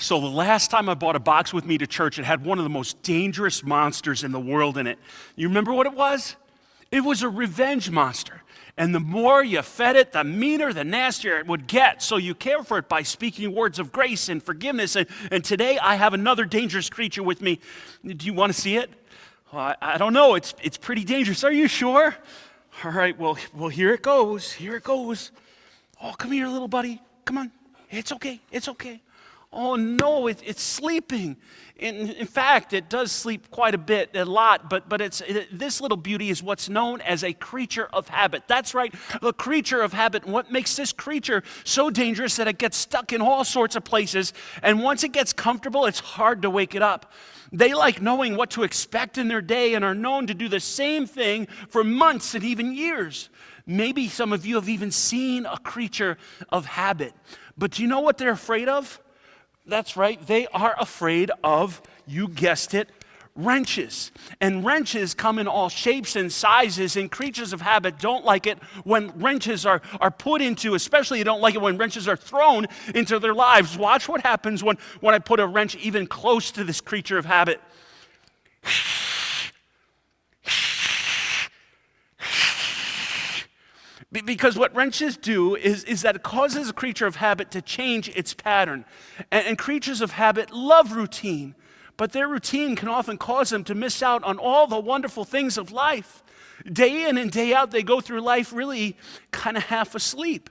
So the last time I bought a box with me to church, it had one of the most dangerous monsters in the world in it. You remember what it was? It was a revenge monster. And the more you fed it, the meaner, the nastier it would get. So you care for it by speaking words of grace and forgiveness. And today I have another dangerous creature with me. Do you want to see it? Well, I don't know. It's pretty dangerous. Are you sure? All right, well, here it goes. Here it goes. Oh, come here, little buddy. Come on. It's okay. It's okay. Oh, no, it's sleeping. In fact, it does sleep quite a lot, but this little beauty is what's known as a creature of habit. That's right, a creature of habit. And what makes this creature so dangerous that it gets stuck in all sorts of places, and once it gets comfortable, it's hard to wake it up. They like knowing what to expect in their day and are known to do the same thing for months and even years. Maybe some of you have even seen a creature of habit. But do you know what they're afraid of? That's right, they are afraid of, you guessed it, wrenches. And wrenches come in all shapes and sizes, and creatures of habit don't like it when wrenches are put into, especially they don't like it when wrenches are thrown into their lives. Watch what happens when I put a wrench even close to this creature of habit. Because what wrenches do is that it causes a creature of habit to change its pattern. And creatures of habit love routine, but their routine can often cause them to miss out on all the wonderful things of life. Day in and day out, they go through life really kind of half asleep.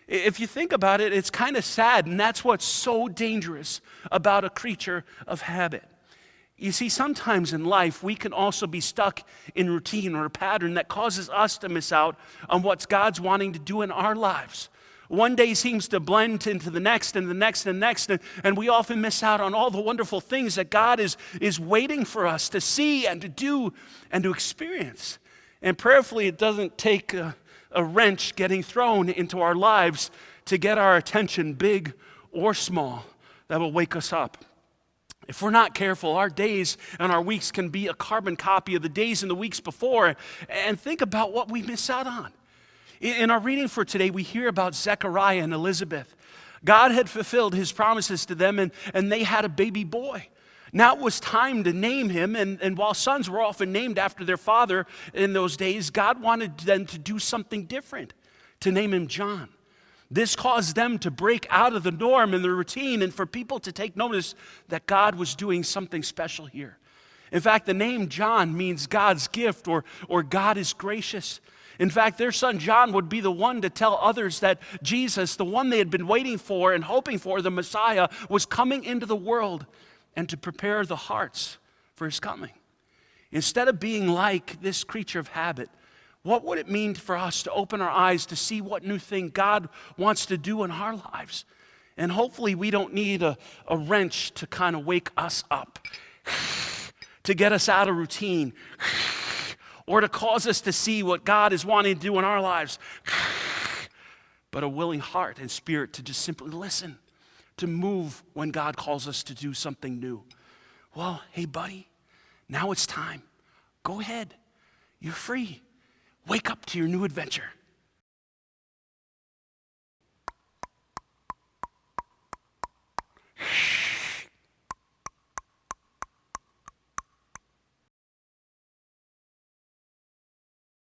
If you think about it, it's kind of sad, and that's what's so dangerous about a creature of habit. You see, sometimes in life, we can also be stuck in routine or a pattern that causes us to miss out on what God's wanting to do in our lives. One day seems to blend into the next and the next and next, and we often miss out on all the wonderful things that God is waiting for us to see and to do and to experience. And prayerfully, it doesn't take a wrench getting thrown into our lives to get our attention, big or small, that will wake us up. If we're not careful, our days and our weeks can be a carbon copy of the days and the weeks before. And think about what we miss out on. In our reading for today, we hear about Zechariah and Elizabeth. God had fulfilled his promises to them, and they had a baby boy. Now it was time to name him, and while sons were often named after their father in those days, God wanted them to do something different, to name him John. This caused them to break out of the norm and the routine, and for people to take notice that God was doing something special here. In fact, the name John means God's gift or God is gracious. In fact, their son John would be the one to tell others that Jesus, the one they had been waiting for and hoping for, the Messiah, was coming into the world and to prepare the hearts for his coming. Instead of being like this creature of habit, what would it mean for us to open our eyes to see what new thing God wants to do in our lives? And hopefully we don't need a wrench to kind of wake us up, to get us out of routine, or to cause us to see what God is wanting to do in our lives, but a willing heart and spirit to just simply listen, to move when God calls us to do something new. Well, hey buddy, now it's time. Go ahead. You're free. Wake up to your new adventure.